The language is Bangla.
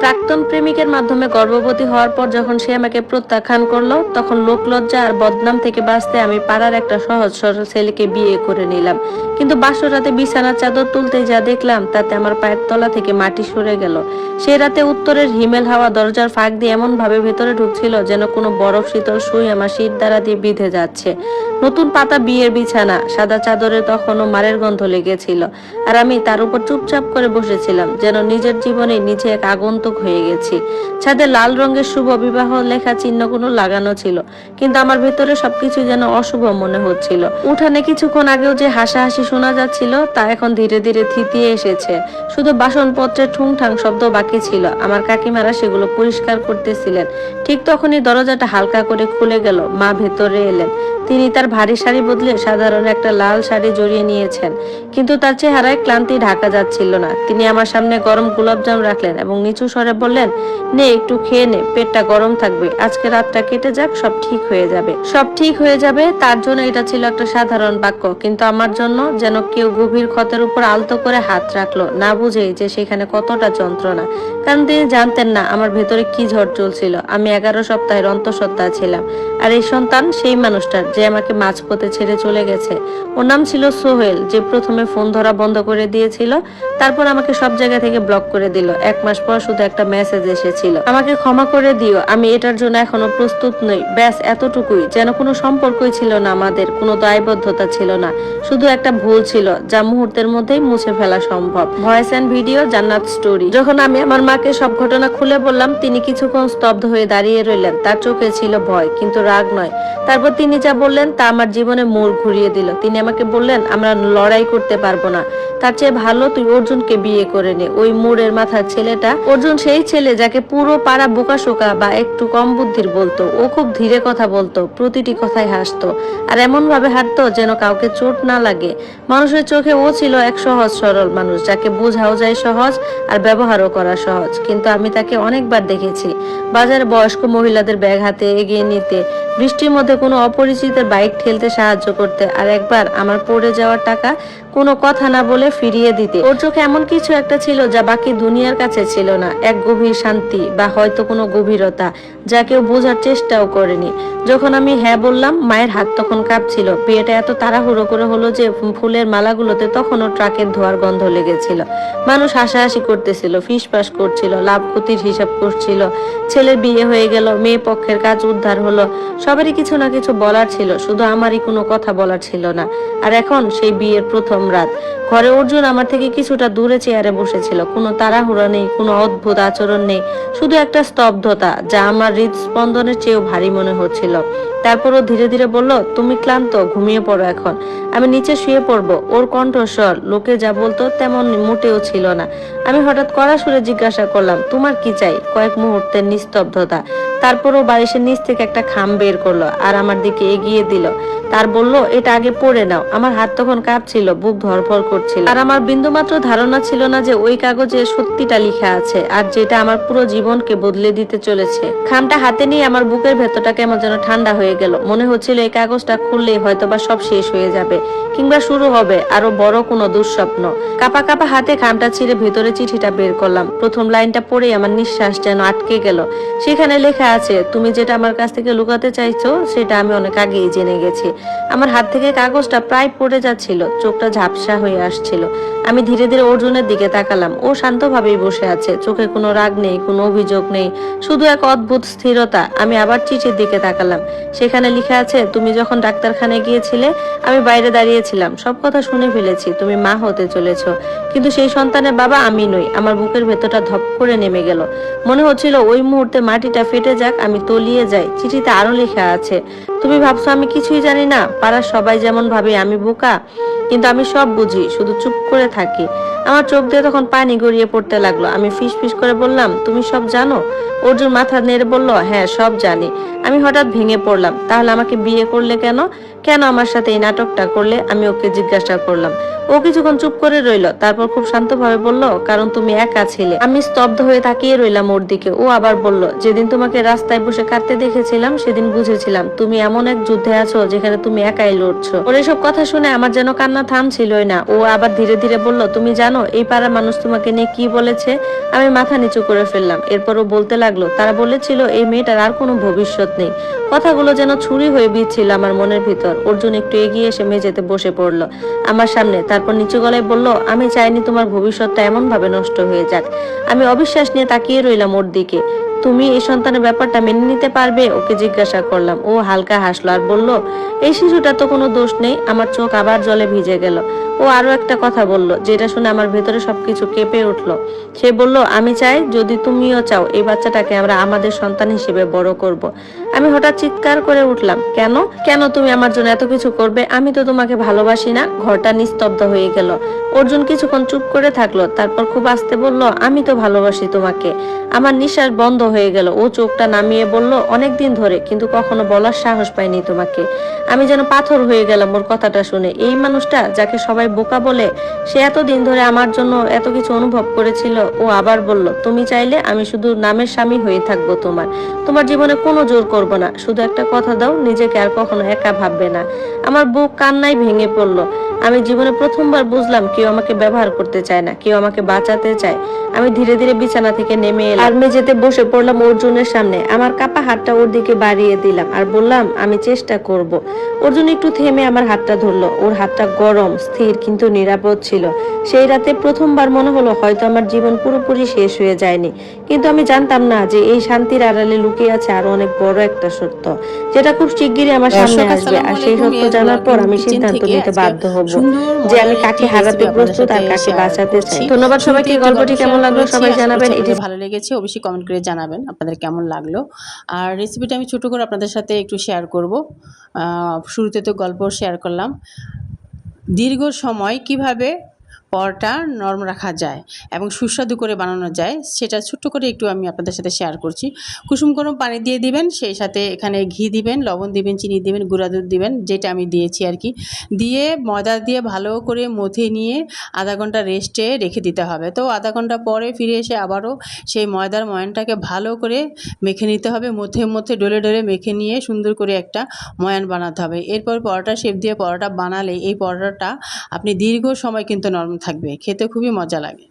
প্রাক্তন প্রেমিকের মাধ্যমে গর্ভবতী হওয়ার পর যখন সে আমাকে প্রত্যাখ্যান করলো, তখন লোকলজ্জা আর বদনাম থেকে বাঁচতে আমি পাড়ার একটা সহজ সরল ছেলেকে বিয়ে করে নিলাম। কিন্তু বাসর রাতে বিছানার চাদর তুলতে যা দেখলাম তাতে আমার পায়ের তলা থেকে মাটি সরে গেল। সে রাতে উত্তরের হিমেল হাওয়া দরজার ফাঁক দিয়ে এমন ভাবে ভেতরে ঢুকছিল যেন কোনো বরফ শীতল সুই আমার শীত দ্বারা দিয়ে বিঁধে যাচ্ছে। নতুন পাতা বিয়ের বিছানা, সাদা চাদরে তখনও মারের গন্ধ লেগেছিল, আর আমি তার উপর চুপচাপ করে বসেছিলাম, যেন নিজের জীবনে নিজে এক আগন্তুক হয়ে গেছি। ছাদে লাল রঙের শুভ বিবাহ লেখা চিহ্নগুলো লাগানো ছিল, কিন্তু আমার ভেতরে সবকিছু যেন অশুভ মনে হচ্ছিল। উঠানে কিছুক্ষণ আগেও যে হাসাহাসি শোনা যাচ্ছিল তা এখন ধীরে ধীরে থিতিয়ে এসেছে। শুধু বাসনপত্রের ঠুংঠাং শব্দ বাকি ছিল। আমার কাকিমারা সেগুলো পরিষ্কার করতেছিলেন। ঠিক তখনই দরজাটা হালকা করে খুলে গেল। মা ভেতরে এলেন। তিনি তার ভারী শাড়ি বদলে সাধারণ একটা লাল শাড়ি জড়িয়ে নিয়েছেন, কিন্তু তার চেহারায় ক্লান্তি ঢাকা যাচ্ছিল না। তিনি আমার সামনে গরম গোলাপজাম রাখলেন এবং নিচু স্বরে বললেন, নে একটু খেয়ে নে, পেটটা গরম থাকবে, আজকে রাতটা কেটে যাক, সব ঠিক হয়ে যাবে। সব ঠিক হয়ে যাবে, তার জন্য এটা ছিল একটা সাধারণ বাক্য, কিন্তু আমার জন্য যেন কেউ গভীর ক্ষতের উপর আলতো করে হাত রাখলো, না বুঝেই যে সেখানে কতটা যন্ত্রণা। কারণ তিনি জানতেন না আমার ভেতরে কি ঝড় চলছিল। আমি 11 সপ্তাহের অন্তঃসত্ত্বা ছিলাম, আর এই সন্তান সেই মানুষটার যে আমাকে মাঝপথে ছেড়ে চলে গেছে। ওর নাম ছিল সোহেল, যে প্রথমে ফোন ধরা বন্ধ করে দিয়েছিল, তারপর আমাকে সব জায়গা থেকে ব্লক করে দিল। 1 মাস পর শুধু একটা মেসেজ এসেছিল, আমাকে ক্ষমা করে দিও, আমি এটার জন্য এখনো প্রস্তুত নই। ব্যাস এতটুকুই। যেন কোনো সম্পর্কই ছিল না আমাদের, কোনো দায়বদ্ধতা ছিল না, শুধু একটা ভুল ছিল যা মুহূর্তের মধ্যেই মুছে ফেলা সম্ভব। ভয়েস এন্ড ভিডিও, জান্নাত স্টোরি। যখন আমি আমার মাকে সব ঘটনা খুলে বললাম, তিনি কিছুক্ষণ স্তব্ধ হয়ে দাঁড়িয়ে রইলেন। তার চোখে ছিল ভয়, কিন্তু রাগ নয়। তারপর তিনি যা বললেন তা আমার জীবনে মোড় ঘুরিয়ে দিল। তিনি আমাকে বললেন, আমরা লড়াই করতে পারবো না, তার চেয়ে ভালো তুই অর্জুনকে বিয়ে করে নে। ওই মোড়ের মাথার ছেলেটা অর্জুন, সেই ছেলে যাকে পুরো পাড়া বোকাশোকা বা একটু কম বুদ্ধির বলতো। ও খুব ধীরে কথা বলতো, প্রতিটি কথায় হাসতো, আর এমন ভাবে হাঁটতো যেন কাউকে চোট না লাগে। মানুষের চোখে ও ছিল এক সহজ সরল মানুষ, যাকে বোঝাও যায় সহজ আর ব্যবহারও করা সহজ। কিন্তু আমি তাকে অনেকবার দেখেছি বাজারে বয়স্ক মহিলাদের ব্যাগ হাতে এগিয়ে নিতে, বৃষ্টির মধ্যে কোনো অপরিচিতের বাইক ঠেলতে সাহায্য করতে, আর একবার আমার পড়ে যাওয়ার টাকা কোনো কথা না বলে ফিরিয়ে দিতে। ওর চোখে এমন কিছু একটা ছিল যা বাকি দুনিয়ার কাছে ছিল না, এক গভীর শান্তি বা হয়তো কোনো গভীরতা যা কেউ বোঝার চেষ্টাও করেনি। যখন আমি হ্যাঁ বললাম, মায়ের হাত তখন কাঁপছিল। বিয়েটা এত তাড়াহুড়ো করে হলো যে ফুলের মালাগুলোতে তখনও ট্রাকের ধোয়ার গন্ধ লেগেছিল। মানুষ হাসাহাসি করতেছিল, ফিসফাস করছিল, লাভ ক্ষতির হিসাব করছিল। ছেলের বিয়ে হয়ে গেল, মেয়ে পক্ষের কাজ উদ্ধার হলো, সবারই কিছু না কিছু বলার ছিল, শুধু আমারই কোনো কথা বলার ছিল না। আর এখন সেই বিয়ের প্রথম রাত। ঘরে অর্জুন আমার থেকে কিছুটা দূরে চেয়ারে বসেছিল। কোনো তাড়াহুড়া নেই, কোনো অদ্ভুত আচরণ নেই, শুধু একটা স্তব্ধতা যা আমার হৃদস্পন্দনের চেয়েও ভারী মনে হচ্ছিল। তারপরও ধীরে ধীরে বলল, তুমি ক্লান্ত, ঘুমিয়ে পড়ো এখন, আমি নিচে শুয়ে পড়বো। ওর কণ্ঠস্বর লোকে যা বলতো তেমন মোটেও ছিল না। আমি হঠাৎ কড়া সুরে জিজ্ঞাসা করলাম, তোমার কি চাই? কয়েক মুহূর্তের নিস্তব্ধতা। তারপরও বালিশের নিচ থেকে একটা খাম বের করলো আর আমার দিকে এগিয়ে দিল। তার বলল, এটা আগে পড়ে নাও। আমার হাত তখন কাঁপছিল, বুক ধরফর করছিল, আর আমার বিন্দুমাত্র ধারণা ছিল না যে ওই কাগজে সত্যিটা লিখা আছে, আর যেটা আমার পুরো জীবনকে বদলে দিতে চলেছে। খামটা হাতে নিয়ে আমার বুকের ভেতরটা কেমন যেন ঠান্ডা হয়ে গেল। মনে হচ্ছিল এই কাগজটা খুললেই হয়তোবা সব শেষ হয়ে যাবে, কিংবা শুরু হবে আরো বড় কোনো দুঃস্বপ্ন। কাপা কাপা হাতে খামটা ছিঁড়ে ভেতরে চিঠিটা বের করলাম। প্রথম লাইনটা পড়ে আমার নিঃশ্বাস যেন আটকে গেল। সেখানে লেখা আছে, তুমি যেটা আমার কাছ থেকে লুকাতে চাইছো সেটা আমি অনেক আগেই জেনে গেছি। আমার হাত থেকে কাগজটা প্রায় পড়ে যাচ্ছিল, চোখটা ঝাপসা হয়ে আসছিল। আমি ধীরে ধীরে অর্জুনের দিকে তাকালাম। ও শান্তভাবেই বসে আছে, চোখে কোনো রাগ নেই, কোনো অভিযোগ নেই, শুধু এক অদ্ভুত স্থিরতা। আমি আবার চিঠির দিকে তাকালাম। সেখানে লেখা আছে, তুমি যখন ডাক্তারখানায় গিয়েছিলে আমি বাইরে দাঁড়িয়েছিলাম, সব কথা শুনে ফেলেছি। তুমি মা হতে চলেছো, কিন্তু সেই সন্তানের বাবা আমি নই। আমার বুকের ভেতরটা ধপ করে নেমে গেল। মনে হচ্ছিল ওই মুহূর্তে মাটিটা ফেটে যাক, আমি তলিয়ে যাই। চিঠিতে আরো লেখা আছে, তুমি ভাবছো আমি কিছুই জানি না? পাড়ার সবাই যেমন ভাবে আমি বোকা, কিন্তু আমি সব বুঝি, শুধু চুপ করে থাকি। আমার চোখ দিয়ে তখন পানি গড়িয়ে পড়তে লাগলো। আমি ফিস ফিস করে বললাম, তুমি সব জানো? অর্জুন মাথা নেড়ে বলল, হ্যাঁ সব জানি। আমি হঠাৎ ভেঙে পড়লাম, তাহলে আমাকে বিয়ে করলে কেন? কেন আমার সাথে এই নাটকটা করলে? আমি ওকে জিজ্ঞাসা করলাম। ও কিছুক্ষণ চুপ করে রইল, তারপর খুব শান্তভাবে বলল, কারণ তুমি একা ছিলে। আমি স্তব্ধ হয়ে তাকিয়ে রইলাম ওর দিকে। ও আবার বলল, যেদিন তোমাকে রাস্তায় বসে কাঁদতে দেখেছিলাম সেদিন বুঝেছিলাম তুমি এমন এক যুদ্ধে আছো যেখানে তুমি একাই লড়ছো। ওর এসব কথা শুনে আমার যেন কান্না কান্না থামছিলই না। ও আবার ধীরে ধীরে বলল, তুমি জানো এই পাড়ার মানুষ তোমাকে নিয়ে কি বলেছে? আমি মাথা নিচু করে ফেললাম। এরপর ও বলতে লাগলো, তারা বলেছিল এই মেয়েটার আর কোনো ভবিষ্যৎ নেই। কথাগুলো যেন ছুরি হয়ে বিচ্ছিল আমার মনের ভিতর। অর্জুন একটু এগিয়ে এসে মেঝেতে বসে পড়লো আমার সামনে, তারপর নিচু গলায় বলল, আমি চাইনি তোমার ভবিষ্যৎটা এমন ভাবে নষ্ট হয়ে যাক। আমি অবিশ্বাস নিয়ে তাকিয়ে রইলাম ওর দিকে। তুমি এই সন্তানের ব্যাপারটা মেনে নিতে পারবে? ওকে জিজ্ঞাসা করলাম। ও হালকা হাসলো আর বলল, এই শিশুটার তো কোনো দোষ নেই। আমার চোখ আবার জলে ভিজে গেল। ও আরো একটা কথা বলল, যেটা শুনে আমার ভেতরে সবকিছু কেঁপে উঠলো। সে বলল, আমি চাই যদি তুমিও চাও এই বাচ্চাটাকে আমরা আমাদের সন্তান হিসেবে বড় করব। আমি হঠাৎ চিৎকার করে উঠলাম, কেন? কেন তুমি আমার জন্য এত কিছু করবে? আমি তো তোমাকে ভালোবাসি না। ঘরটা নিস্তব্ধ হয়ে গেল। অর্জুন কিছুক্ষণ চুপ করে থাকলো, তারপর খুব আস্তে বলল, আমি তো ভালোবাসি তোমাকে। আমার নিঃশ্বাস বন্ধ হয়ে গেল। ও চোখটা নামিয়ে বলল, অনেকদিন ধরে, কিন্তু কখনো বলার সাহস পাইনি তোমাকে। আমি যেন পাথর হয়ে গেলাম ওর কথাটা শুনে। এই মানুষটা যাকে সবাই বোকা বলে, সে এতদিন ধরে আমার জন্য এত কিছু অনুভব করেছিল। ও আবার বলল, তুমি চাইলে আমি শুধু নামের স্বামী হয়ে থাকবো তোমার। তোমার জীবনে কোনো জোর করব না। শুধু একটা কথা দাও, নিজেকে আর কখনো একা ভাববে না। আমার বুক কান্নায় ভেঙে পড়লো। আমি জীবনে প্রথমবার বুঝলাম কেউ আমাকে ব্যবহার করতে চায় না, কেউ আমাকে বাঁচাতে চায়। আমি ধীরে ধীরে বিছানা থেকে নেমে এলাম আর মেঝেতে বসে পড়লাম অর্জুনের সামনে। আমার কাপা হাতটা ওর দিকে বাড়িয়ে দিলাম আর বললাম, আমি চেষ্টা করব। অর্জুন একটু থেমে আমার হাতটা ধরলো। ওর হাতটা গরম, স্থির কিন্তু নিরাপদ ছিল। সেই রাতে প্রথমবার মনে হলো হয়তো আমার জীবন পুরোপুরি শেষ হয়ে যায়নি। কিন্তু আমি জানতাম না যে এই শান্তির আড়ালে লুকিয়ে আছে আরো অনেক বড় একটা সত্য, যেটা খুব শিগগিরই আমার সামনে দর্শক আসবে। আসসালামু আর সেই আলাইকুম। সত্য মিয়াজ জানার পর ব্লগিং আমি কিচেন সিদ্ধান্ত থেকে নিতে আজকে বাধ্য হব সুন্দর যে আমি মজার কাকে একটি হারাতে রেসিপি আপনাদের প্রস্তুত সাথে আর কাকে শেয়ার বাঁচাতে করছি। চাই। ধন্যবাদ শুরুতে সবাইকে। একটি গল্পটি গল্প কেমন শেয়ার লাগলো করেছি, সবাই আশা করছি জানাবেন। আপনাদের ভালো লেগেছে। অবশ্যই কমেন্ট করে জানাবেন আপনাদের কেমন লাগলো। আর রেসিপিটা আমি ছোট করে আপনাদের সাথে একটু শেয়ার করব। শুরুতে তো গল্প শেয়ার করলাম। দীর্ঘ সময় কিভাবে পরোটা নরম রাখা যায় এবং সুস্বাদু করে বানানো যায় সেটা ছোট্ট করে একটু আমি আপনাদের সাথে শেয়ার করছি। কুসুম গরম পানি দিয়ে দিবেন, সেই সাথে এখানে ঘি দিবেন, লবণ দিবেন, চিনি দিবেন, গুঁড়া দুধ দিবেন, যেটা আমি দিয়েছি আর কি। দিয়ে ময়দা দিয়ে ভালো করে মথে নিয়ে আধা ঘন্টা রেস্টে রেখে দিতে হবে। তো আধা ঘন্টা পরে ফিরে এসে আবারও সেই ময়দার ময়ানটাকে ভালো করে মেখে নিতে হবে। মধ্যে মধ্যে ডলে ডলে মেখে নিয়ে সুন্দর করে একটা ময়ান বানাতে হবে। এরপর পরোটা শেপ দিয়ে পরোটা বানালে এই পরোটাটা আপনি দীর্ঘ সময় কিন্তু নরম থাকবে, খেতে খুবই মজা লাগে।